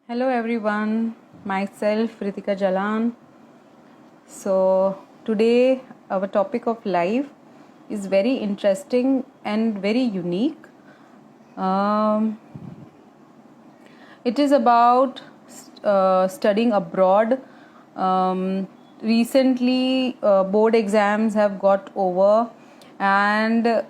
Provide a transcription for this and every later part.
Hello everyone, myself Ritika Jalan. So today our topic of life is very interesting and very unique. Um, it is about studying abroad. Recently, board exams have got over, and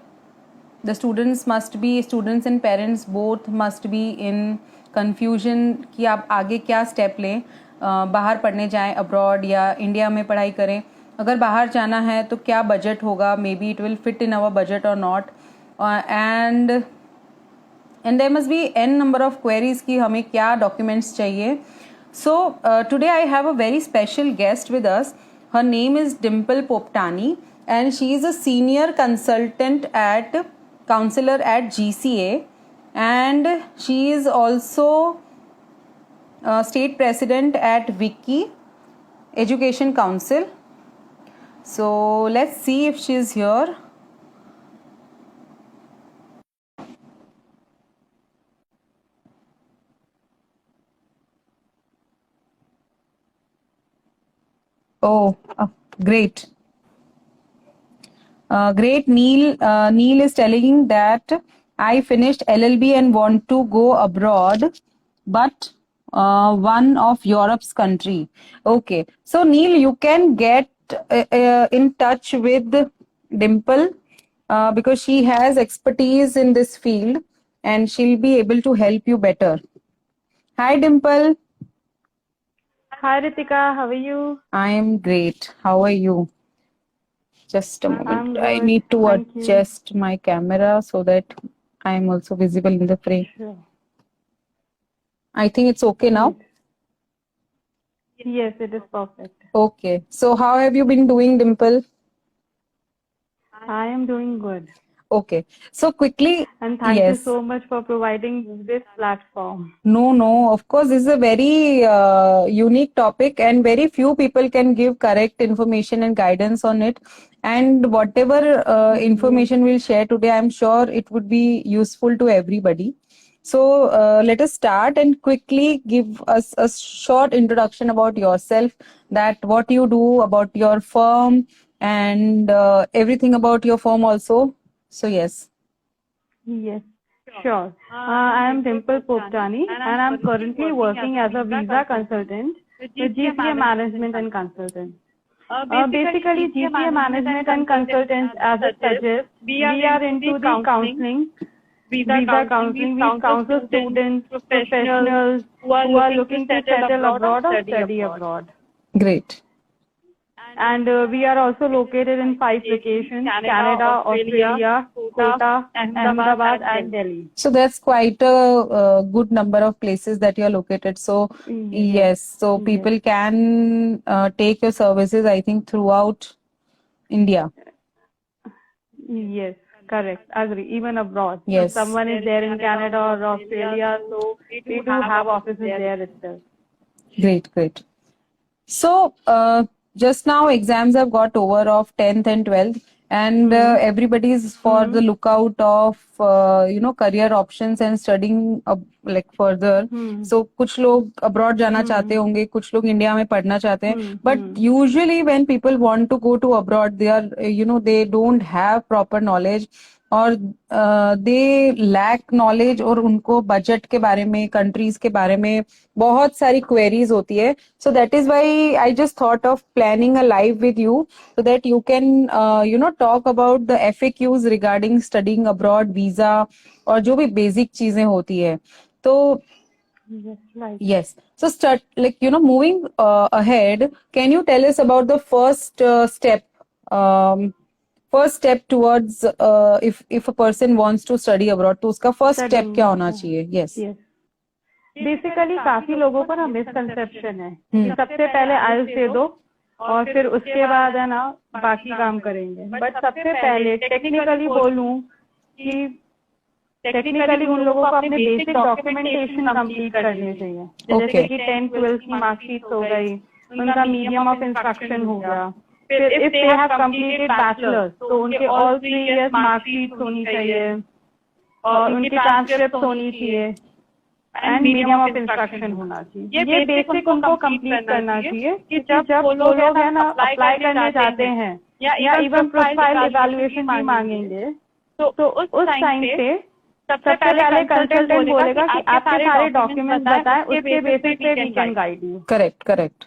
the students and parents both must be in confusion कि आप आगे क्या step लें, बाहर पढ़ने जाएं abroad या India में पढ़ाई करें. अगर बाहर जाना है तो क्या बजट होगा, maybe it will fit in our budget or not, and there must be an number of queries कि हमें क्या डॉक्यूमेंट्स चाहिए. So today I have a very special guest with us. Her name is Dimple Poptani and she is a senior consultant at counselor at GCA, and she is also state president at Wiki Education Council. So let's see if she is here. Oh, great. Great. Neil is telling that I finished LLB and want to go abroad, but one of Europe's country. Okay. So Neil, you can get in touch with Dimple because she has expertise in this field and she'll be able to help you better. Hi, Dimple. Hi Ritika, how are you? I am great. How are you? Just a moment. I'm good. I need to Thank you. adjust my camera so that I am also visible in the frame. Sure. I think it's okay now. Yes, it is perfect. Okay. So how have you been doing, Dimple? I am doing good. Okay. So quickly, And thank you yes. so much for providing this platform. No, of course, this is a very unique topic and very few people can give correct information and guidance on it. And whatever information we'll share today, I'm sure it would be useful to everybody. So let us start and quickly give us a short introduction about yourself, that what you do, about your firm, and everything about your firm also. So yes. Yes, sure. I am Dimple Poptani and I'm currently working as a visa consultant with GCA Management and Consultants. Basically, GCA Management and Consultants, as it suggests, we are into the counseling, visa counseling. We counsel students, professionals who are looking to settle abroad or study abroad. Great. And we are also located in 5 locations: Canada, Australia, Kota, Ahmedabad, and Delhi. So that's quite a good number of places that you're located. So yes, so people can take your services, I think, throughout India. Yes, correct. Agree. Even abroad. Yes. If someone is there in Canada or Australia, so we do have offices there itself. Great. So just now exams have got over of 10th and 12th, and everybody is for the lookout of career options and studying like further. So कुछ लोग abroad जाना चाहते होंगे, कुछ लोग India में पढ़ना चाहते हैं. But usually when people want to go to abroad, they are they don't have proper knowledge और दे लैक नॉलेज, और उनको बजट के बारे में, कंट्रीज के बारे में बहुत सारी क्वेरीज होती है. So that is why I just thought of planning a live with you so that you can talk about the FAQs regarding studying abroad, visa और जो भी बेसिक चीजें होती है. तो yes, so start moving ahead, can you tell us about the first step towards if a person wants to study abroad, तो उसका first step क्या होना चाहिए? Yes. बेसिकली काफी लोगों को ना मिसकंसेप्शन है कि सबसे पहले आइल्स दे दो और फिर उसके बाद है ना बाकी काम करेंगे. बट सबसे पहले टेक्निकली बोलूं कि टेक्निकली उन लोगों को अपने बेसिक डॉक्यूमेंटेशन कंप्लीट करने चाहिए. जैसे कि 10th 12th की मार्कशीट हो गई, उनका मीडियम ऑफ इंस्ट्रक्शन हो गया. फिर if they have completed bachelors तो उनके ऑल 3 इयर्स मार्कशीट होनी चाहिए और उनकी ट्रांसक्रिप्ट होनी चाहिए. एंड मीडियम ऑफ इंस्ट्रक्शन होना चाहिए। ये बेसिक उनको कंप्लीट करना चाहिए कि जब वो लोग है ना अप्लाई करने जाते हैं या इवन प्रोफाइल इवैल्यूएशन भी मांगेंगे, तो उस टाइम पे सबसे पहले कंसल्टेंट बोलेगा कि आपके सारे डॉक्यूमेंट्स बताएं, उसके बेसिस पे we can guide you. Correct correct.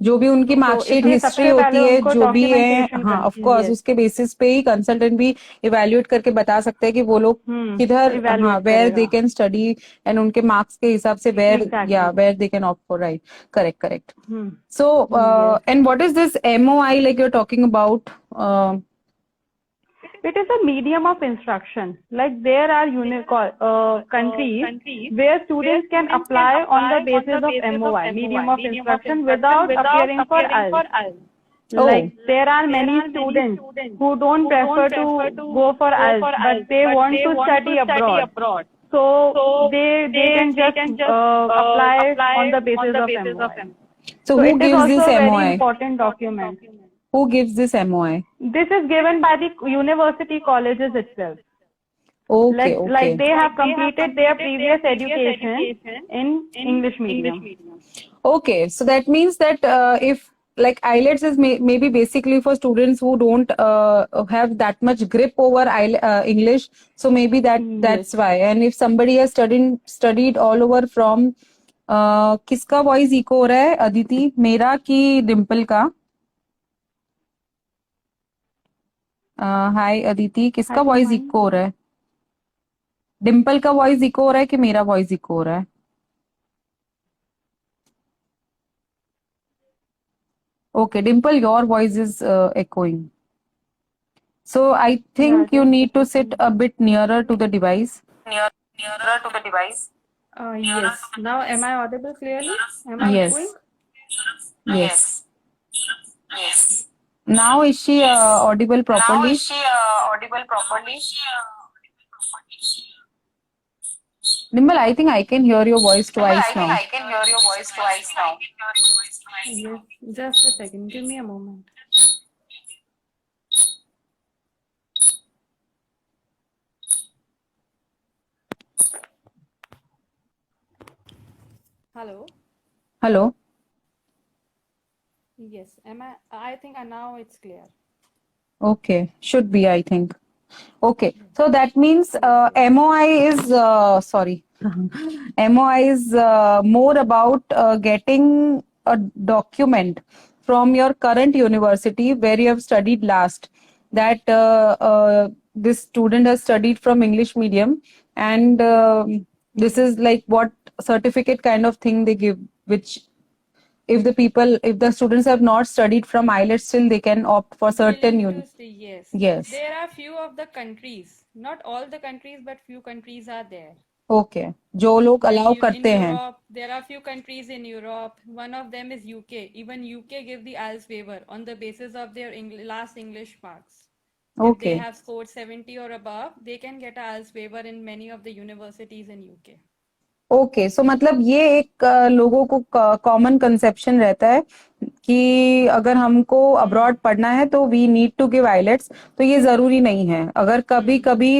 जो भी उनकी मार्कशीट इसलिए हिस्ट्री सबसे होती पहले है, उनको जो भी है, documentation हाँ करनी ऑफ कोर्स है। उसके बेसिस पे ही कंसल्टेंट भी इवेल्युएट करके बता सकते हैं कि वो लोग किधर, हाँ, evaluate वेयर करेगा। दे कैन स्टडी एंड उनके मार्क्स के हिसाब से वेयर, Exactly. या where they can opt for, right, correct correct. Hmm. So, Yes. and what is this MOI like you're talking about? It is a medium of instruction. Like there are countries where students can apply on the basis of MOI, medium of instruction, without appearing for IELTS. Oh. Like there are many students who don't prefer to go for IELTS, but they want to study abroad. So they can just apply on the basis of MOI. So who it is gives also this a very MOI? important document. Who gives this MOI? This is given by the university colleges itself. Okay, okay. Like they have completed their previous education in English medium. Okay, so that means that if like IELTS is maybe basically for students who don't have that much grip over English, so maybe that's why. And if somebody has studied all over from किसका voice eco हो रहा है, अदिति मेरा कि डिम्पल का? हाय अदिति, किसका voice eco हो रहा है? डिम्पल का वॉइस इको हो रहा है कि मेरा वॉइस इको हो रहा है? Okay, Dimple, your voice is echoing. So I think you need to sit a bit nearer to the device. Nearer to the device. Yes. Now, am I audible clearly? Am I echoing? Yes. Yes. Now is she audible properly? Dimple, I think I can hear your voice twice now. Yes. Just a second. Give me a moment. Hello. Hello. Yes. I think now it's clear. Okay, should be, I think. Okay, so that means MOI is sorry, MOI is more about getting a document from your current university where you have studied last, that this student has studied from English medium, and this is like what certificate kind of thing they give, which if the students have not studied from IELTS, still they can opt for certain units. Yes. Yes. There are few of the countries, not all the countries, but few countries are there. Okay, जो लोग allow In करते हैं. Europe, there are few countries in Europe. One of them is UK. Even UK give the IELTS waiver on the basis of their last English marks. If they Okay. have scored 70 or above, they can get a IELTS waiver in many of the universities in UK. Okay, so मतलब ये एक लोगों को common conception रहता है कि अगर हमको अब्रॉड पढ़ना है तो we need to give IELTS, तो ये जरूरी नहीं है. अगर कभी कभी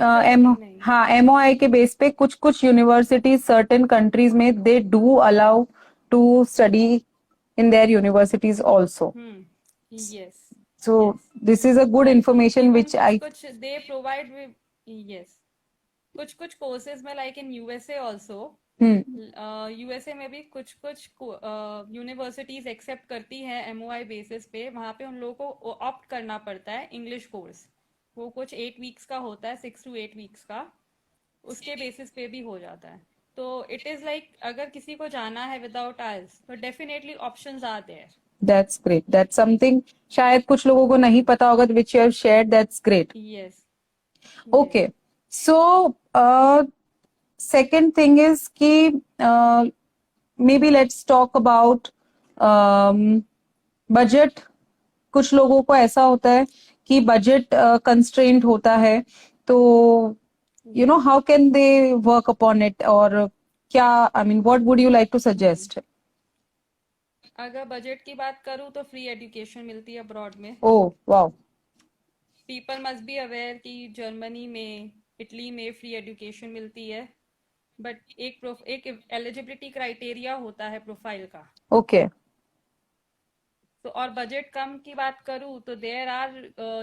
हाँ, MOI के बेस पे कुछ कुछ यूनिवर्सिटीज सर्टेन कंट्रीज में they do allow to study in their universities also. Yes. So this is a good information which I they provide with, yes, कुछ कोर्सेज में like in USA also, USA में भी कुछ universities accept करती हैं MOI basis पे. वहां पे उन लोगों को ऑप्ट करना पड़ता है इंग्लिश कोर्स. वो कुछ 8 वीक्स का होता है, 6 to 8 वीक्स का, उसके बेसिस पे भी हो जाता है. तो इट इज लाइक अगर किसी को जाना है विदाउट आइल्स तो definitely options are there. That's great. That's something शायद कुछ लोगों को नहीं पता होगा, which you have shared. That's great. Yes. Okay. So second thing is कि maybe let's talk about budget. कुछ लोगों को ऐसा होता है कि budget constraint होता है, तो you know how can they work upon it, और क्या, I mean what would you like to suggest? अगर बजट की बात करूं तो फ्री एजुकेशन मिलती है अब्रॉड में. Oh wow. People must be aware कि जर्मनी में, इटली में फ्री एजुकेशन मिलती है. बट एक एलिजिबिलिटी क्राइटेरिया होता है प्रोफाइल का। ओके। तो और बजट कम की बात करूँ तो there are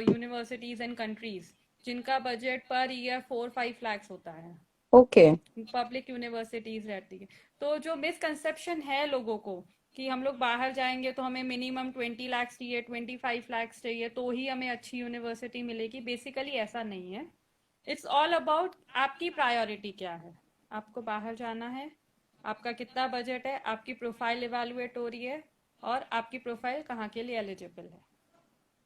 universities and countries जिनका बजट पर ईयर 4-5 लाख होता है, ओके। पब्लिक यूनिवर्सिटीज रहती है। तो जो मिसकंसेप्शन है लोगों को कि हम लोग बाहर जाएंगे तो हमें मिनिमम 20 लाख चाहिए, 25 लाख चाहिए तो ही हमें अच्छी यूनिवर्सिटी मिलेगी, बेसिकली ऐसा नहीं है। इट्स ऑल अबाउट आपकी प्रायोरिटी क्या है। आपको बाहर जाना है, आपका कितना बजट है, आपकी प्रोफाइल इवेलुएट हो रही है, और आपकी प्रोफाइल कहाँ के लिए एलिजिबल है।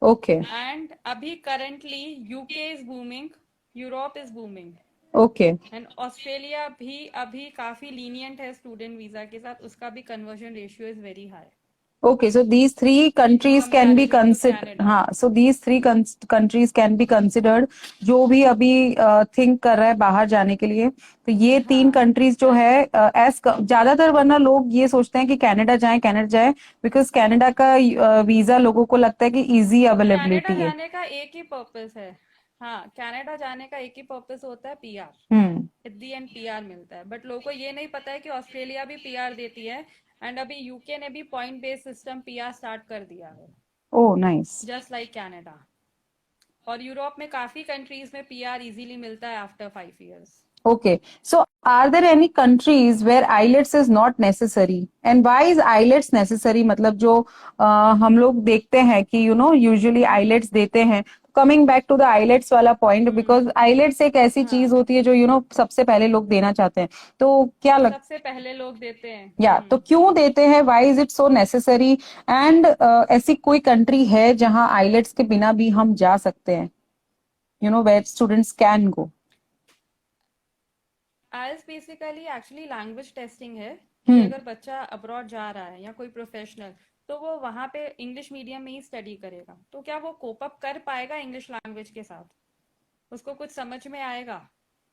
ओके। एंड अभी currently UK is booming, Europe is booming, okay. And Australia भी अभी काफी लीनियंट है स्टूडेंट वीजा के साथ, उसका भी conversion ratio is very high Okay, so these three countries can be comparison to considered. Canada. हाँ, so these three countries can be considered. जो भी अभी think कर रहा है बाहर जाने के लिए, तो ये तीन हाँ, कंट्रीज जो है ज्यादातर, वरना लोग ये सोचते हैं कि कनाडा जाए, बिकॉज कनाडा का वीजा लोगों को लगता है कि इजी कनाडा अवेलेबिलिटी है। जाने का एक ही पर्पस है। हाँ, कनाडा जाने का एक ही पर्पस होता है PR. Hmm. At the and PR मिलता है, बट लोगों को ये नहीं पता है कि ऑस्ट्रेलिया भी पीआर देती है, एंड अभी यूके ने भी point based system PR start कर दिया है, oh nice. Just like Canada. और यूरोप में काफी कंट्रीज में पीआर इजीली मिलता है after 5 years। Okay, so are there any countries where IELTS is not necessary? And why is IELTS necessary? मतलब जो हम लोग देखते हैं कि usually IELTS देते हैं। Coming back to the IELTS वाला point, because IELTS एक ऐसी चीज हाँ, होती है जो सबसे पहले लोग देना चाहते हैं। तो क्या सबसे पहले लोग देते हैं। या तो क्यों देते हैं? Why is it so necessary? And ऐसी कोई कंट्री है जहां IELTS के बिना भी हम जा सकते हैं? Where students can go. IELTS basically actually language testing है कि अगर बच्चा अब्रॉड जा रहा है या कोई प्रोफेशनल, तो वो वहां पे इंग्लिश मीडियम में ही स्टडी करेगा, तो क्या वो कोप अप कर पाएगा इंग्लिश लैंग्वेज के साथ, उसको कुछ समझ में आएगा।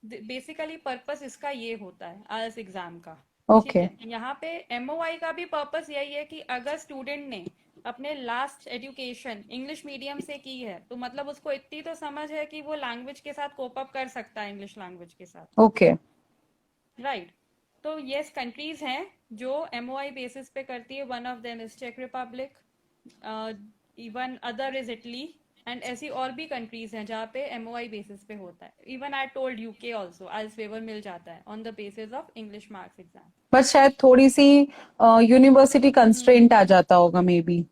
बेसिकली पर्पस इसका ये होता है आइल्स एग्जाम का। ठीक Okay. है, यहाँ पे एमओआई का भी पर्पस यही है कि अगर स्टूडेंट ने अपने लास्ट एजुकेशन इंग्लिश मीडियम से की है, तो मतलब उसको इतनी तो समझ है कि वो लैंग्वेज के साथ कोप अप कर सकता है इंग्लिश लैंग्वेज के साथ। Okay. राइट। तो यस, कंट्रीज हैं जो एमओआई बेसिस पे करती है। वन ऑफ देम इज चेक Republic, even other is Italy, and ऐसी और भी कंट्रीज हैं जहाँ पे एमओआई बेसिस पे होता है। Even I told UK also IELTS waiver मिल जाता है on the basis of English marks exam. बस शायद थोड़ी सी यूनिवर्सिटी कंस्ट्रेंट आ जाता होगा मे बी।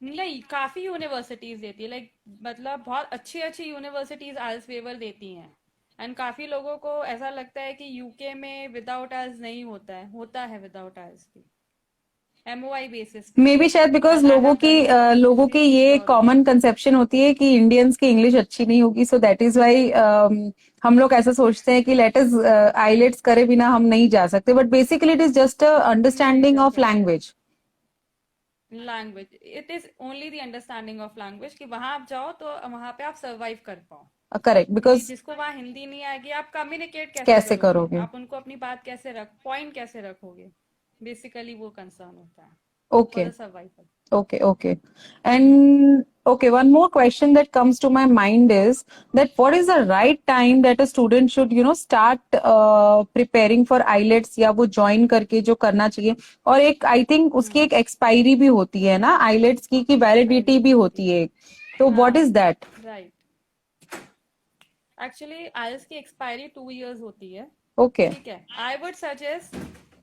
नहीं, काफी यूनिवर्सिटीज देती है, लाइक मतलब बहुत अच्छी अच्छी यूनिवर्सिटीज आइल्स वेवर देती हैं। एंड काफी लोगों को ऐसा लगता है कि यूके में विदाउट आइल्स नहीं होता है विदाउट आइल्स भी, एमओआई बेसिस पे। मे बी शायद because and I have done it, so लोगों की एक्सट्रीमली ये sure common about it. Conception होती है कि इंडियंस की इंग्लिश अच्छी नहीं होगी, सो दैट इज वाई हम लोग ऐसा सोचते हैं कि लेट अस आईलेट्स करे बिना हम नहीं जा सकते, but basically it is just नहीं अंडरस्टैंडिंग जा ऑफ सकते। Language. Language, it is only the understanding of language कि वहां आप जाओ तो वहां पे आप सर्वाइव कर पाओ। करेक्ट, कि बिकॉज जिसको वहां हिंदी नहीं आएगी, आप कम्युनिकेट कैसे कैसे करोगे, करोगे? आप उनको अपनी बात कैसे पॉइंट कैसे रखोगे। बेसिकली वो कंसर्न होता है for okay. The survival. Okay, okay. And okay, one more question that comes to my mind is that what is the right time that a student should, start preparing for IELTS, या वो join करके जो करना चाहिए? और एक I think उसकी एक expiry भी होती है ना IELTS की validity भी होती है, तो what is that? Right. Actually IELTS की एक्सपायरी 2 years होती है। Okay. ठीक है, आई वुड सजेस्ट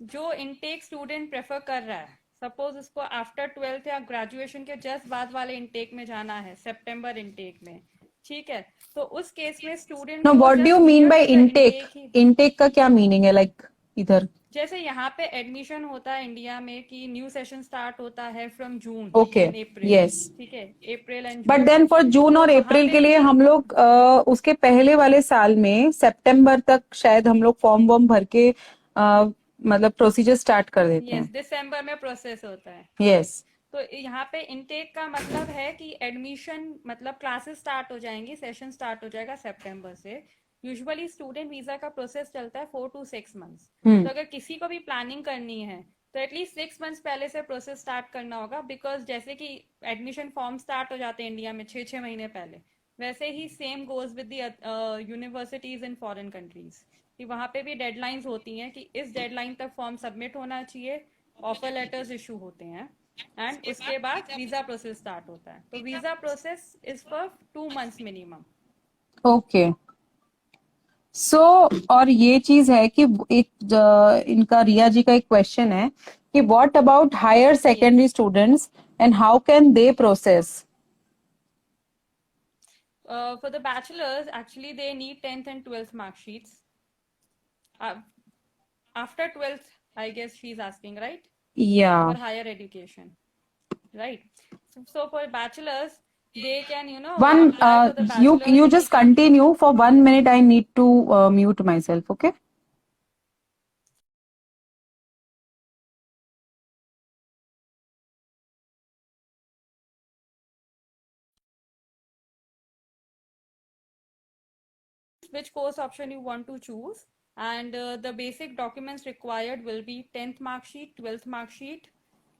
जो इनटेक स्टूडेंट प्रेफर कर रहा है, सपोज उसको आफ्टर 12th या ग्रेजुएशन के जस्ट बाद वाले इनटेक में जाना है, सितंबर इनटेक में। ठीक है, तो उस केस में स्टूडेंट Now, को what do you just mean near by to the intake? Intake ही, Intake का क्या meaning है, like इधर? जैसे यहाँ पे एडमिशन होता है इंडिया में कि न्यू सेशन स्टार्ट होता है from June Okay. And April. Yes. ठीक है, April and but June. Then for June तो और वहां अप्रैल पे के लिए भी हम लोग उसके पहले वाले साल में सितंबर तक शायद हम लोग फॉर्म वॉर्म भर के मतलब प्रोसीजर स्टार्ट कर देते यस, हैं। दिसंबर में प्रोसेस होता है। यस। तो यहाँ पे इनटेक का मतलब है कि एडमिशन मतलब क्लासेस स्टार्ट हो जाएंगी, सेशन स्टार्ट हो जाएगा सितंबर से। यूजुअली स्टूडेंट वीजा का प्रोसेस चलता है 4 to 6 months। तो अगर किसी को भी प्लानिंग करनी है तो एटलीस्ट 6 months पहले से प्रोसेस स्टार्ट करना होगा, बिकॉज जैसे कि एडमिशन फॉर्म स्टार्ट हो जाते हैं इंडिया में 6-6 महीने पहले, वैसे ही same goes with the universities in foreign countries. कि वहां पे भी डेडलाइंस होती हैं कि इस डेडलाइन तक फॉर्म सबमिट होना चाहिए, ऑफर लेटर्स इशू होते हैं, एंड उसके बाद वीजा प्रोसेस स्टार्ट होता है। तो visa process is for 2 months minimum. Okay. So और ये चीज है कि एक इनका रिया जी का एक क्वेश्चन है कि what about higher secondary students and how can they process? For the bachelors, actually they need 10th and 12th mark sheets. After 12th, I guess she's asking, right? या For higher education, right? So for bachelors, they can, one apply for the you bachelor's in just continue for 1 minute. I need to mute myself. Okay. which course option you want to choose, and the basic documents required will be 10th mark sheet, 12th mark sheet,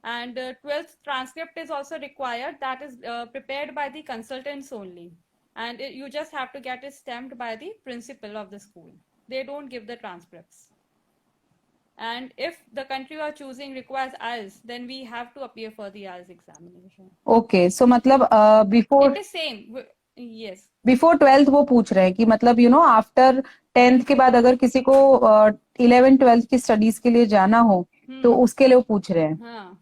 and 12th transcript is also required. That is prepared by the consultants only, and you just have to get it stamped by the principal of the school. They don't give the transcripts. And if the country you are choosing requires IELTS, then we have to appear for the IELTS examination. Okay. So मतलब before It is same. Yes. Before 12th वो पूछ रहे हैं कि मतलब after 10th के बाद अगर किसी को 11 12th की स्टडीज के लिए जाना हो तो उसके लिए वो पूछ रहे हैं। हाँ,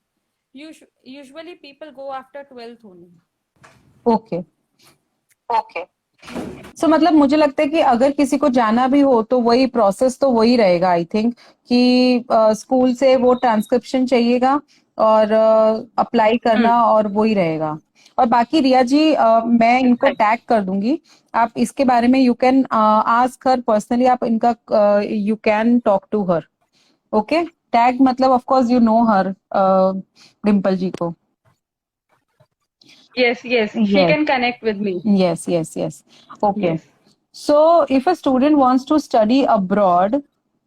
usually people go after 12th only. Okay okay. So मतलब मुझे लगता है कि अगर किसी को जाना भी हो तो वही प्रोसेस तो वही रहेगा आई थिंक कि स्कूल से वो ट्रांसक्रिप्शन चाहिएगा और अप्लाई करना और वही रहेगा। और बाकी रिया जी मैं इनको टैग कर दूंगी, आप इसके बारे में you can ask her personally, आप इनका you can talk to her. Okay, tag मतलब of course you know her Dimple ji को। Yes, she can connect with me. Yes. Okay. Yes. So if a student wants to study abroad,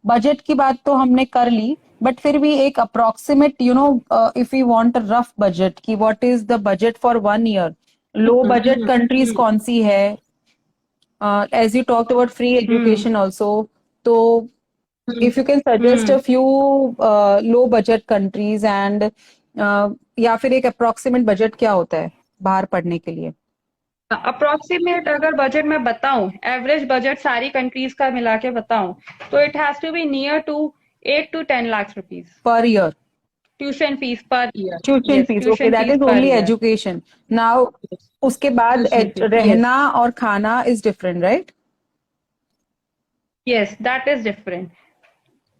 budget की बात तो हमने कर ली, but फिर भी एक approximate if you want a rough budget कि what is the budget for 1 year, low budget countries कौन सी है, as you talked about free education also, तो if you can suggest a few low budget countries and या फिर एक approximate budget क्या होता है बाहर पढ़ने के लिए? अप्रोक्सीमेट अगर बजट मैं बताऊं, एवरेज बजट सारी कंट्रीज का मिला के बताऊं, तो it has to be near to 8 to 10 lakhs rupees per year. Tuition fees per year. Tuition fees, okay, that is only education. Now उसके बाद रहना और खाना is different, right? Yes, that is different.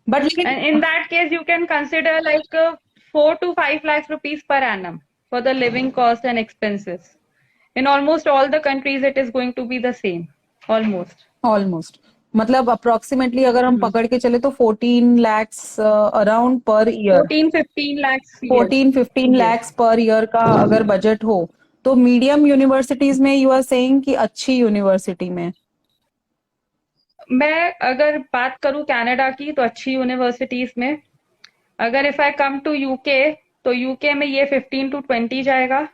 But And in that case, you can consider like 4 to 5 lakhs rupees per annum for the living cost and expenses. In almost all the countries, it is going to be the same. Almost. मतलब approximately अगर हम पकड़ के चले तो 14 lakhs around per year, 14-15 lakhs 14-15 lakhs per year का अगर budget हो तो मीडियम यूनिवर्सिटीज में यू आर सेइंग कि अच्छी यूनिवर्सिटी में? मैं अगर बात करूं कनाडा की तो अच्छी यूनिवर्सिटीज में, अगर if I come to UK तो यूके में ये 15 to 20 जाएगा,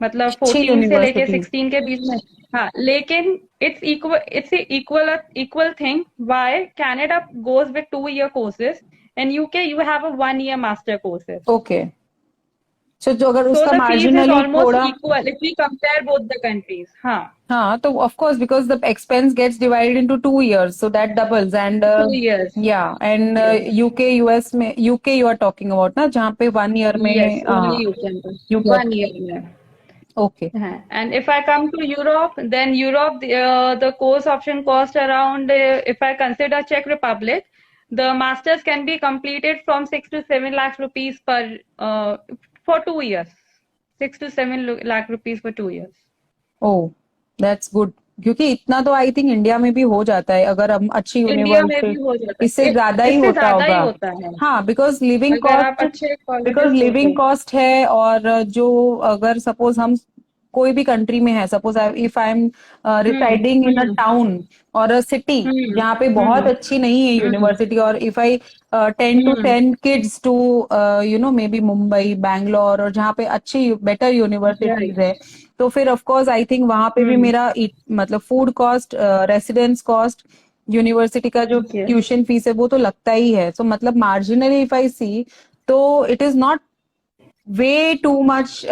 मतलब 14 से लेके 16 के बीच में। हाँ, लेकिन it's equal thing. Why Canada goes with 2-year courses and UK you have a 1-year master courses. Okay. So जो अगर So उसका the fees is marginally almost थोड़ा equal if we compare both the countries. हाँ, तो of course because the expense gets divided into 2 years, so that doubles and 2 years. yeah, and UK US में UK you are talking about ना, जहाँ पे 1 year में Yes, only UK. 1 year में. Okay. And if I come to Europe, then Europe, the course option cost around, if I consider Czech Republic, the masters can be completed from 6 to 7 lakhs rupees for 2 years. 6 to 7 lakh rupees for 2 years. Oh, that's good. क्योंकि इतना तो I think India में भी हो जाता है अगर हम अच्छी यूनिवर्सिटी, इससे ज्यादा ही होता होगा। हाँ, बिकॉज लिविंग कॉस्ट है, और जो अगर सपोज हम कोई भी कंट्री में है, suppose if I am residing in a town और अ सिटी जहाँ पे बहुत अच्छी नहीं है यूनिवर्सिटी, और if I 10 to 10 kids to maybe Mumbai, Bangalore, और जहाँ पे अच्छी बेटर यूनिवर्सिटीज है, तो फिर ऑफ कोर्स आई थिंक वहां पे भी मेरा मतलब food cost, residence cost university का जो Yes. ट्यूशन फीस है वो तो लगता ही है. सो मतलब मार्जिनली इफ आई सी तो it is not way too much.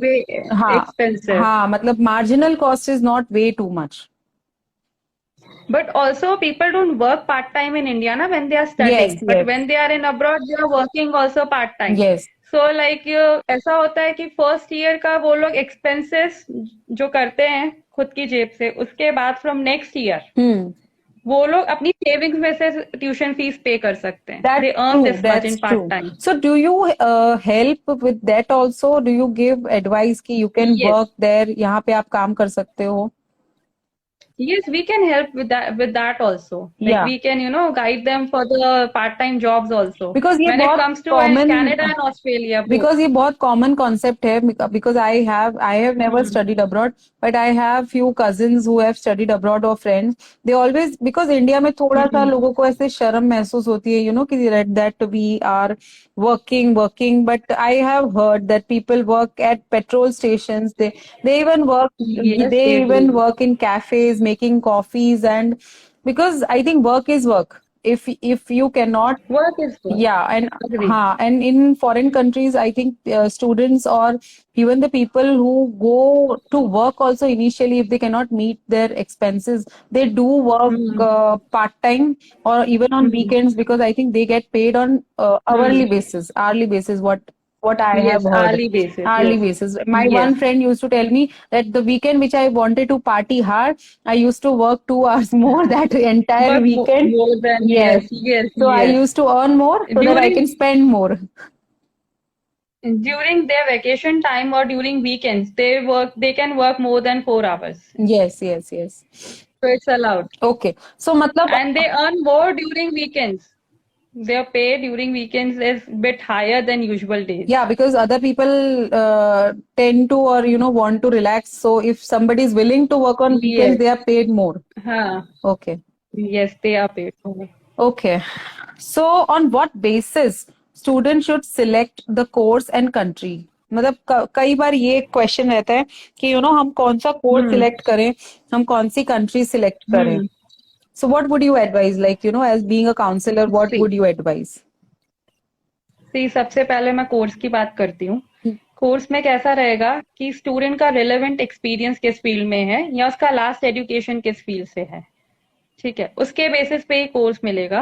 Way हाँ expensive. हाँ, मतलब marginal cost is not way too much. But also people don't work part time in India na when they are studying. Yes, But yes, when they are in abroad, they are working also part time. yes. So like ऐसा होता है कि first year का वो लोग expenses जो करते हैं खुद की जेब से, उसके बाद फ्रॉम नेक्स्ट ईयर Hmm. वो लोग अपनी सेविंग्स में से ट्यूशन फीस पे कर सकते हैं. That's They earn true. this much That's in part true. time. So, do you help with that also? Do you give advice कि you can Yes. work there? यहाँ पे आप काम कर सकते हो? Yes, we can help with that also. Like Yeah. we can, guide them for the part-time jobs also. Because ये When it बहुत comes to common. Canada and Australia both. Because ये बहुत common concept है. Because I have never studied abroad, but I have few cousins who have studied abroad or friends. They always, because India में थोड़ा सा लोगों को ऐसे शर्म महसूस होती है, कि that we are working, but I have heard that people work at petrol stations. They even work. Yes, They they even do. work in cafes making coffees, and because I think work is work. If you cannot. Work is work. Yeah, and Agree. and in foreign countries, I think students or even the people who go to work also initially, if they cannot meet their expenses, they do work part time or even on weekends, because I think they get paid on hourly basis, what I have Yes, heard. hourly basis. Hourly Yes. basis. My Yes. one friend used to tell me that the weekend which I wanted to party hard, I used to work 2 hours more that entire Work weekend. more than Yes. yes. So I Yes. used to earn more so that I During can spend more. during their vacation time or during weekends, they can work more than 4 hours. Yes, yes, yes. So it's allowed. Okay. So matlab, And they earn more during weekends. Their pay during weekends is bit higher than usual days. yeah, because other people tend to, or want to relax. So if somebody is willing to work on weekends, Yes. they are paid more. Huh. Okay. Yes, they are paid more. Okay. So on what basis students should select the course and country? मतलब कई बार ये question रहता है कि हम कौन सा course select करें, हम कौन सी कंट्री सिलेक्ट करें. So what would you advise, like as being a counselor, what See. would you advise? See, सबसे पहले मैं कोर्स की बात करती हूँ. कोर्स में कैसा रहेगा कि स्टूडेंट का रिलेवेंट एक्सपीरियंस किस फील्ड में है या उसका लास्ट एजुकेशन किस फील्ड से है. ठीक है, उसके बेसिस पे ही कोर्स मिलेगा.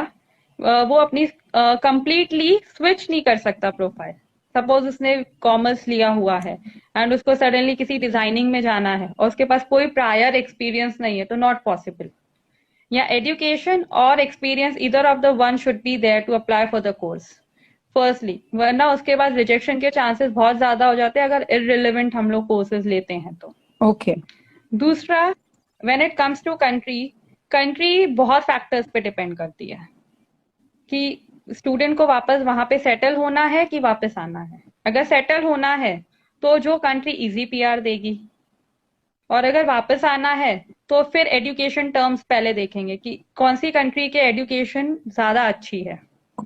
वो अपनी कंप्लीटली स्विच नहीं कर सकता प्रोफाइल. सपोज उसने कॉमर्स लिया हुआ है एंड उसको सडनली किसी डिजाइनिंग में जाना है और उसके पास कोई प्रायर एक्सपीरियंस नहीं है, तो नॉट पॉसिबल. या एजुकेशन और experience either of the one should be there to apply for the course firstly, वरना उसके बाद रिजेक्शन के चांसेस बहुत ज्यादा हो जाते हैं अगर इररिलेवेंट हम लोग कोर्सेज लेते हैं तो. ओके. दूसरा, when it comes to country बहुत फैक्टर्स पे डिपेंड करती है कि स्टूडेंट को वापस वहां पे सेटल होना है कि वापस आना है. अगर सेटल होना है तो जो कंट्री इजी पीआर देगी, और अगर वापस आना है तो फिर एजुकेशन टर्म्स पहले देखेंगे कि कौन सी कंट्री के एजुकेशन ज्यादा अच्छी है.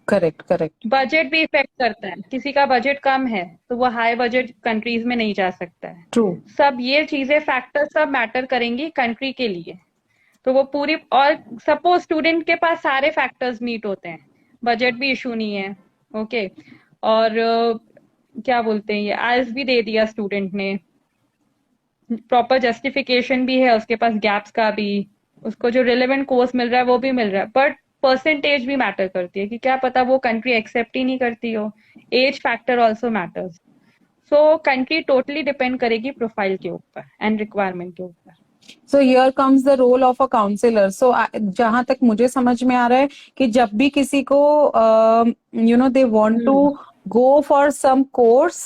करेक्ट. बजट भी इफेक्ट करता है. किसी का बजट कम है तो वो हाई बजट कंट्रीज में नहीं जा सकता है. ट्रू. सब ये चीजें फैक्टर सब मैटर करेंगी कंट्री के लिए. तो वो पूरी, और सपोज स्टूडेंट के पास सारे फैक्टर्स मीट होते हैं, बजट भी इशू नहीं है, ओके, और क्या बोलते हैं, ये आइल्स भी दे दिया स्टूडेंट ने, प्रॉपर जस्टिफिकेशन भी है उसके पास गैप्स का भी, उसको जो रिलेवेंट कोर्स मिल रहा है वो भी मिल रहा है, बट परसेंटेज भी मैटर करती है कि क्या पता वो कंट्री एक्सेप्ट ही नहीं करती हो. Age factor also matters. सो कंट्री टोटली डिपेंड करेगी प्रोफाइल के ऊपर एंड रिक्वायरमेंट के ऊपर. So here comes the role of a counselor. So जहां तक मुझे समझ में आ रहा है कि जब भी किसी को they want to go for some course,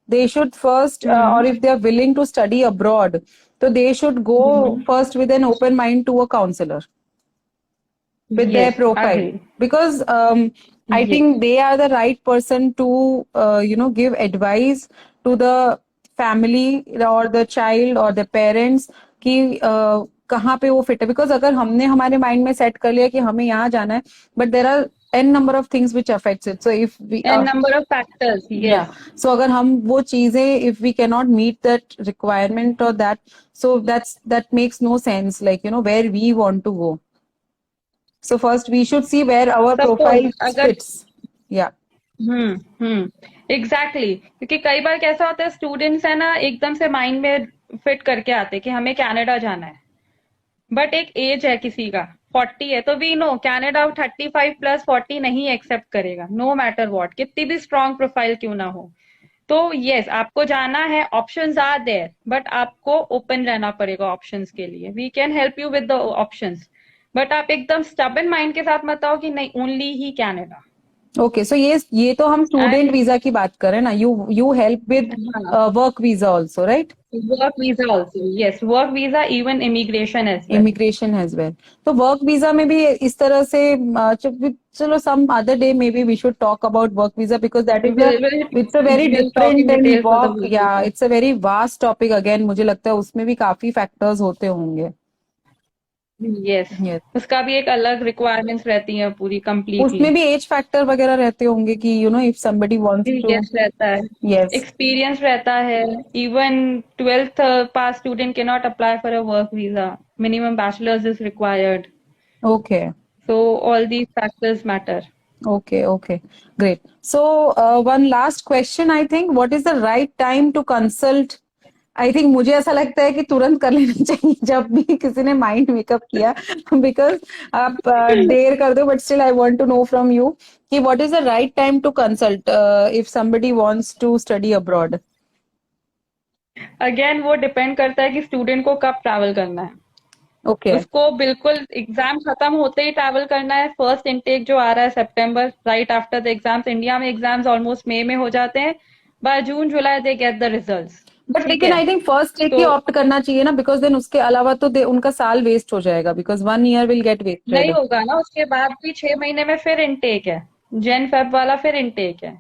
they should first or if they are willing to study abroad, so they should go first with an open mind to a counselor with their profile. Agree. Because I think they are the right person to give advice to the family or the child or the parents कि कहाँ पे वो fit है. Because अगर हमने हमारे mind में set कर लिया कि हमें यहाँ जाना है, but there are n number of things which affects it. So if we n number of factors, yes. Yeah. So अगर हम वो चीजें, if we cannot meet that requirement or that, so that makes no sense, like where we want to go. So first we should see where our Suppose profile अगर fits. Yeah. Exactly क्योंकि कई बार कैसा होता है students है ना एकदम से माइंड में फिट करके आते कि हमें कनाडा जाना है, बट एक एज है किसी का 40 है तो वी नो कनाडा 35 प्लस 40 नहीं एक्सेप्ट करेगा, नो मैटर व्हाट, कितनी भी स्ट्रॉन्ग प्रोफाइल क्यों ना हो। तो यस आपको जाना है, ऑप्शंस आर देयर, बट आपको ओपन रहना पड़ेगा ऑप्शंस के लिए। We can help you with the options, but आप एकदम स्टबन माइंड के साथ मत आओ कि नहीं ओनली ही कनाडा। ओके सो ये तो हम स्टूडेंट वीजा की बात करें ना, you help with work visa also, right? Work visa also, yes work visa, even immigration as well. Immigration as well. तो वर्क वीजा में भी इस तरह से चलो some other day maybe we should talk about work visa because that is it's a very different and work, या it's a very vast topic again. मुझे लगता है उसमें भी काफी फैक्टर्स होते होंगे। Yes Yes. उसका भी एक अलग रिक्वायरमेंट्स रहती है पूरी कंप्लीटली। उसमें भी एज फैक्टर वगैरह रहते होंगे कि you know if somebody wants to. Yes रहता है, यस एक्सपीरियंस रहता है। Even 12th pass student can not apply for a work visa, minimum bachelors is required. Okay so all these factors matter. okay okay great. So one last question, I think, what is the right time to consult? I think मुझे ऐसा लगता है कि तुरंत कर लेना चाहिए जब भी किसी ने माइंड मेकअप किया, बिकॉज आप देर कर दो, but still I want to know from you कि what is the right time to consult if somebody wants to study abroad. Again वो डिपेंड करता है कि स्टूडेंट को कब ट्रैवल करना है। ओके उसको बिल्कुल एग्जाम खत्म होते ही ट्रैवल करना है। फर्स्ट इनटेक जो आ रहा है सितंबर, right after the exams. India में एग्जाम्स ऑलमोस्ट मई में हो जाते हैं, by June July they get the results. But लेकिन आई थिंक फर्स्ट टेक ही ऑप्ट करना चाहिए ना, बिकॉज देन उसके अलावा तो उनका साल वेस्ट हो जाएगा, because 1 year will get wasted. नहीं होगा ना, उसके बाद भी 6 महीने में फिर इनटेक है, जन फेब वाला फिर इनटेक है।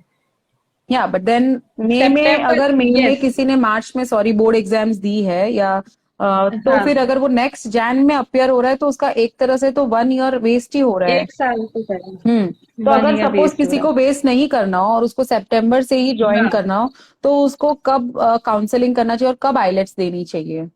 या बट देन मई में, अगर मई में किसी ने मार्च में सॉरी बोर्ड एग्जाम्स दी है या तो फिर अगर वो नेक्स्ट जैन में अपियर हो रहा है तो उसका एक तरह से तो 1 year वेस्ट ही हो रहा है। 1 साल की तरह। तो अगर सपोज किसी को वेस्ट नहीं करना हो और उसको सितंबर से ही ज्वाइन करना हो तो उसको कब काउंसलिंग करना चाहिए और कब आइलेट्स देनी चाहिए?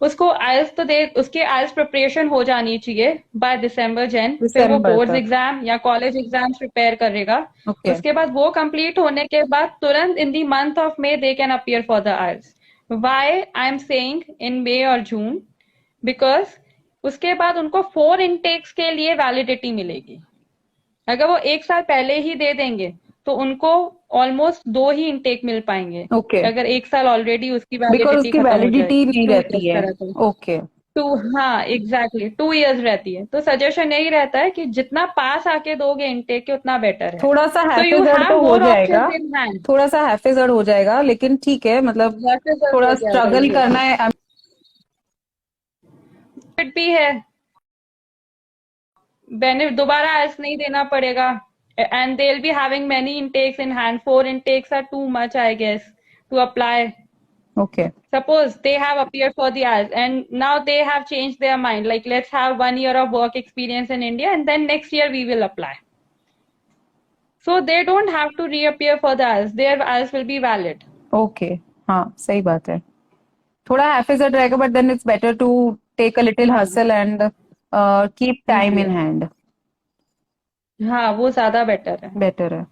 उसको आइल्स तो दे, उसके आइल्स प्रिपरेशन हो जानी चाहिए बाय दिसंबर जैन। फिर वो बोर्ड एग्जाम या कॉलेज एग्जाम्स प्रिपेयर करेगा। उसके बाद वो कंप्लीट होने के बाद तुरंत in the month of May they can appear for the IELTS. Why I am saying in May और जून, बिकॉज उसके बाद उनको 4 इनटेक्स के लिए वैलिडिटी मिलेगी। अगर वो 1 साल पहले ही दे देंगे तो उनको ऑलमोस्ट 2 ही इनटेक मिल पाएंगे। अगर 1 साल ऑलरेडी उसकी वैलिडिटी नहीं रहती है। ओके हाँ एग्जैक्टली 2 years रहती है। तो सजेशन यही रहता है कि जितना पास आके दोगे इनटेक के उतना बेटर है। थोड़ा सा हैफेजर्ड तो हो जाएगा, थोड़ा सा हैफेजर्ड हो जाएगा, लेकिन ठीक है, मतलब थोड़ा स्ट्रगल करना है भी है। दोबारा आइल्स नहीं देना पड़ेगा, and they'll be having many intakes in hand. 4 intakes are too much, I guess, to apply. Okay. Suppose they have appeared for the IELTS and now they have changed their mind. Like, let's have 1 year of work experience in India and then next year we will apply. So they don't have to reappear for the IELTS. Their IELTS will be valid. Okay. हाँ सही बात है, थोड़ा हैफेजर्ड रहेगा, but then it's better to take a little hustle and keep time in hand. हाँ वो ज्यादा better है।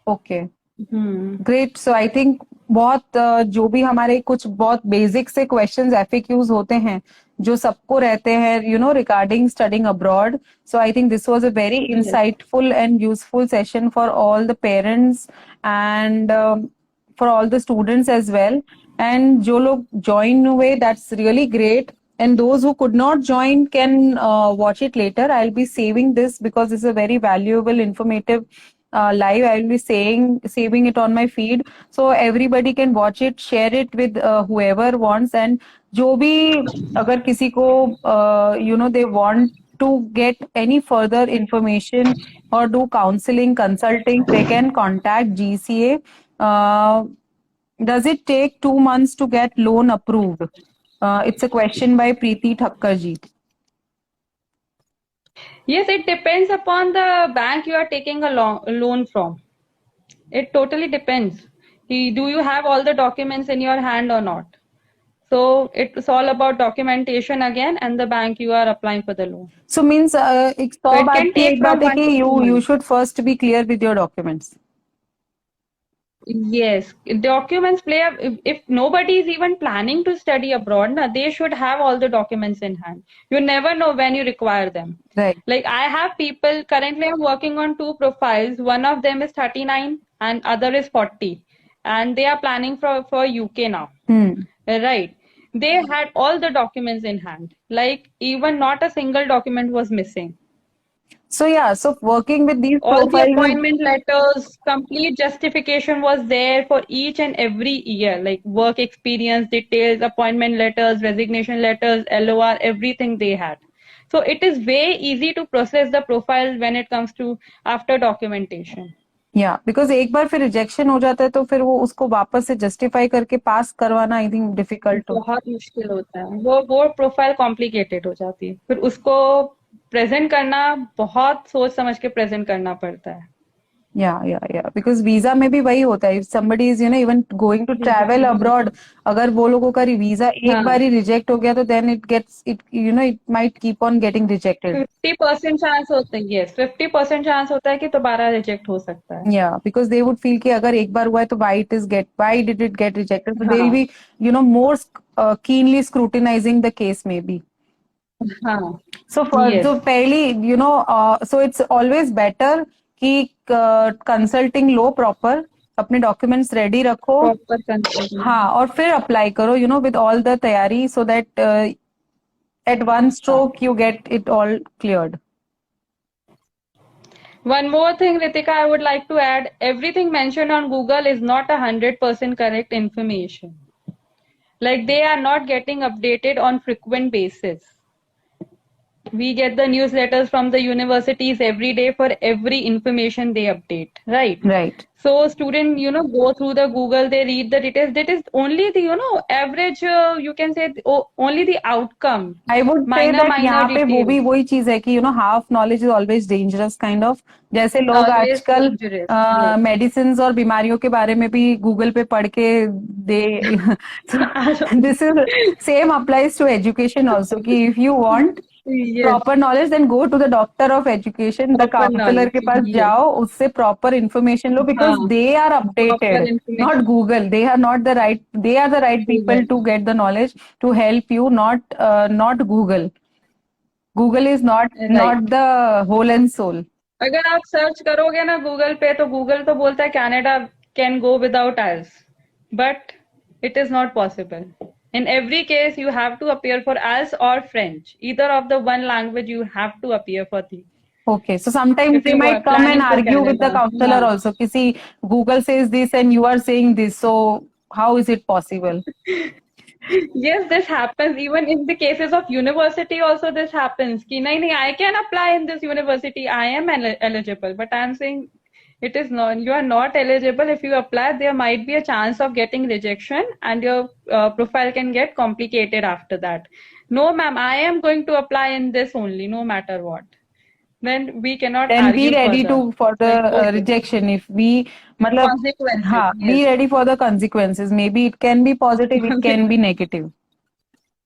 Okay great. So I think बहुत जो भी हमारे कुछ बहुत बेसिक से क्वेश्चंस एफएक्यूज होते हैं जो सबको रहते हैं you know regarding studying abroad. So I think this was a very insightful and useful session for all the parents and for all the students as well. And जो लोग join हुए that's really great, and those who could not join can watch it later. I'll be saving this because this is a very valuable, informative live. I will be saving it on my feed so everybody can watch it, share it with whoever wants. And जो भी अगर किसी को you know they want to get any further information or do counseling, consulting, they can contact GCA. Does it take 2 months to get loan approved? It's a question by Preeti Thakkar ji. Yes, it depends upon the bank you are taking a loan from. It totally depends. Do you have all the documents in your hand or not? So it's all about documentation again, and the bank you are applying for the loan. So means एक So 100 it बात can की take एक from बात है 1 कि to 2 you months. should first be clear with your documents. Yes, documents play a, if nobody is even planning to study abroad, na, they should have all the documents in hand. You never know when you require them. Right. Like I have people, currently I'm working on 2 profiles. One of them is 39 and other is 40. And they are planning for UK now. Right. They had all the documents in hand. Like even not a single document was missing. So yeah, so working with these All the profiles is, appointment letters, complete justification was there for each and every year, like work experience details, appointment letters, resignation letters, LOR, everything they had. So it is very easy to process the profile when it comes to after documentation. yeah, because एक बार फिर rejection हो जाता है तो फिर वो उसको वापस से जस्टिफाई करके पास करवाना आई थिंक डिफिकल्ट हो. बहुत मुश्किल होता है, वो प्रोफाइल कॉम्प्लिकेटेड हो जाती है, फिर उसको प्रेजेंट करना बहुत सोच समझ के प्रेजेंट करना पड़ता है. Yeah. Because वीजा में भी वही होता है. If somebody is, even going to travel abroad, अगर वो लोगों का वीजा एक बार ही रिजेक्ट हो गया तो then it might keep on getting rejected. 50% chance होता है, yes, 50% चांस होता है कि दोबारा रिजेक्ट हो सकता है. Yeah, because they would feel कि अगर एक बार हुआ है तो why did it get rejected? So they'll हाँ. be, more keenly scrutinizing the case maybe. हाँ. So Yes. so पहली, so it's always better कि कंसल्टिंग लो प्रॉपर, अपने डॉक्यूमेंट्स रेडी रखो, Proper consulting. हाँ, और फिर अप्लाई करो, विद ऑल द तैयारी, so that at one stroke you get it all cleared. One more thing, Ritika, I would like to add, everything mentioned on Google is not 100% correct information. Like they are not getting updated on frequent basis. We get the newsletters from the universities every day for every information they update, right? Right. So student, go through the Google, they read the details. That is only the, average, you can say only the outcome. I would say that यहाँ पे वो भी वही चीज है कि half knowledge is always dangerous kind of. जैसे लोग आजकल मेडिसिन और बीमारियों के बारे में भी गूगल पे पढ़ के this is same applies to education also कि if you want proper knowledge then go to the doctor of education, the counselor के पास जाओ, उससे proper information low, because they are updated, not Google. They are the right people to get the knowledge to help you, not Google. Google is not the whole and soul. अगर आप search करोगे ना Google पे तो Google तो बोलता है Canada can go without IELTS, but it is not possible. In every case, you have to appear for IELTS or French. Either of the one language you have to appear for the. Okay, so sometimes they might come and argue with the counselor also. Kisi Google says this and you are saying this, so how is it possible? Yes, this happens. Even in the cases of university also this happens. Ki nahi, I can apply in this university. I am eligible, but I am saying it is not. You are not eligible. If you apply, there might be a chance of getting rejection, and your profile can get complicated after that. No, ma'am, I am going to apply in this only, no matter what. Then we cannot. Then be ready for the rejection. If we, be ready for the consequences. Maybe it can be positive, it can be negative.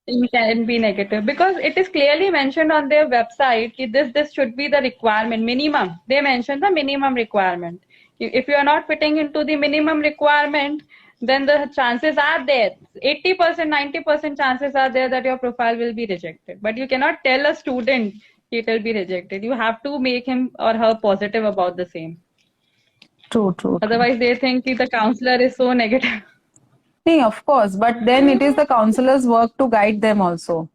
It can be negative because it is clearly mentioned on their website that this should be the requirement minimum. They mention the minimum requirement. If you are not fitting into the minimum requirement, then the chances are there. 80%, 90% chances are there that your profile will be rejected. But you cannot tell a student it will be rejected. You have to make him or her positive about the same. True. Otherwise, they think the counselor is so negative. Nee, of course, but then it is the counselor's work to guide them also.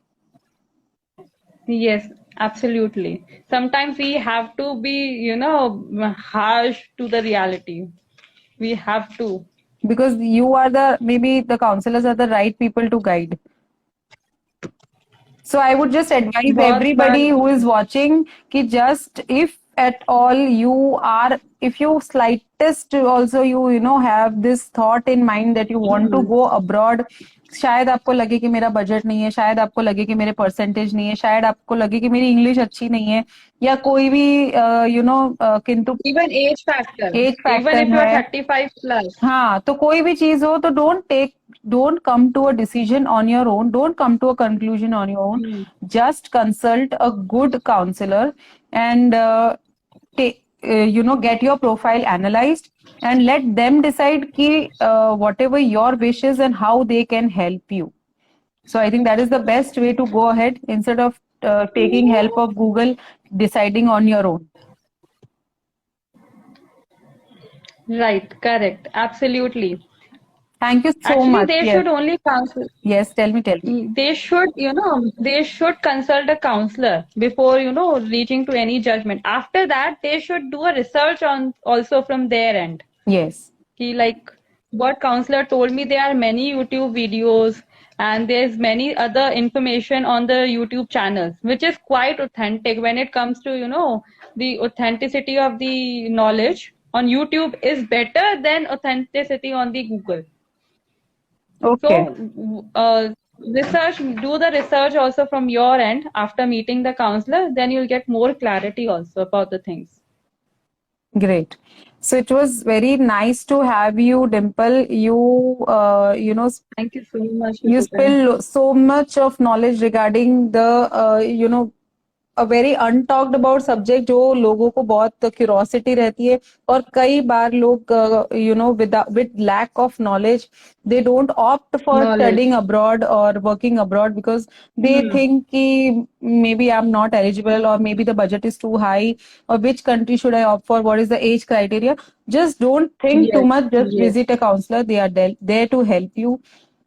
Yes, absolutely. Sometimes we have to be, harsh to the reality. We have to. Because maybe the counselors are the right people to guide. So I would just advise everybody who is watching कि just if at all if you slightest also you have this thought in mind that you want to go abroad, शायद आपको लगे कि मेरा budget नहीं है, शायद आपको लगे कि मेरे परसेंटेज नहीं है, शायद आपको लगे कि मेरी इंग्लिश अच्छी नहीं है, या कोई भी किंतु even age factor even if you are 35+. हाँ, तो कोई भी चीज हो तो don't take don't come to a decision on your own. Don't come to a conclusion on your own. Just consult a good counselor and get your profile analyzed and let them decide whatever your wishes and how they can help you. So I think that is the best way to go ahead instead of taking help of Google, deciding on your own. Right, correct, absolutely. Thank you so Actually, much. they Yes. should only counsel. Yes, tell me. They should, they should consult a counselor before, reaching to any judgment. After that, they should do a research on also from their end. Yes. Like what counselor told me, there are many YouTube videos and there's many other information on the YouTube channels, which is quite authentic when it comes to, the authenticity of the knowledge on YouTube is better than authenticity on the Google. Okay. So, do the research also from your end after meeting the counselor, then you'll get more clarity also about the things. Great. So it was very nice to have you, Dimple. Thank you so much. You spill so much of knowledge regarding the, a very untalked about subject जो लोगों को बहुत curiosity रहती है और कई बार लोग with lack of knowledge they don't opt for studying abroad or working abroad because they think कि maybe I'm not eligible or maybe the budget is too high or which country should I opt for, what is the age criteria. Just don't think too much, just visit a counselor. They are there to help you.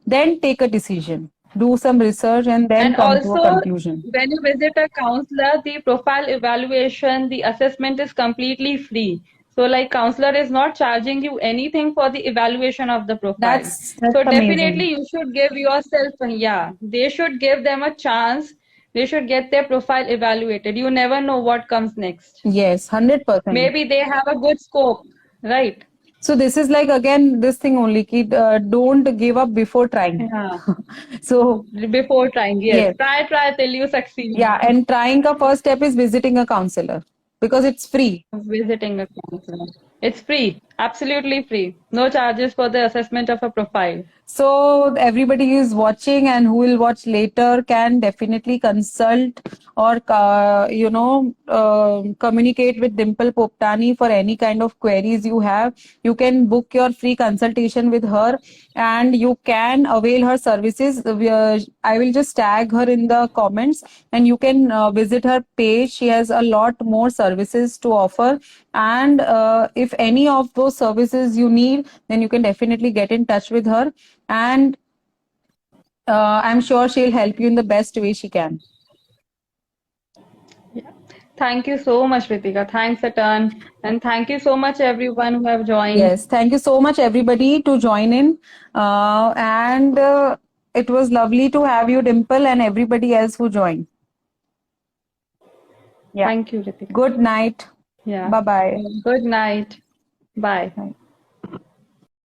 Then take a decision. Do some research and then come to a conclusion. When you visit a counselor, the profile evaluation, the assessment is completely free. So like counselor is not charging you anything for the evaluation of the profile. That's so amazing. Definitely you should give yourself, they should give them a chance. They should get their profile evaluated. You never know what comes next. Yes, 100%. Maybe they have a good scope, right? So this is like again this thing only ki don't give up before trying. So before trying, yes. Try till you succeed. Yeah, and trying ka first step is visiting a counselor because it's free. Visiting a counselor. It's free, absolutely free. No charges for the assessment of a profile. So everybody who is watching and who will watch later can definitely consult or communicate with Dimple Poptani for any kind of queries you have. You can book your free consultation with her and you can avail her services. I will just tag her in the comments and you can visit her page. She has a lot more services to offer, and if any of those services you need, then you can definitely get in touch with her, and I'm sure she'll help you in the best way she can. Thank you so much, Ritika. Thanks a ton. And thank you so much, everyone who have joined. Yes, thank you so much, everybody, to join in. And it was lovely to have you, Dimple, and everybody else who joined. Yeah. Thank you, Ritika. Good night. Yeah. Bye-bye. Good night. Bye. Bye.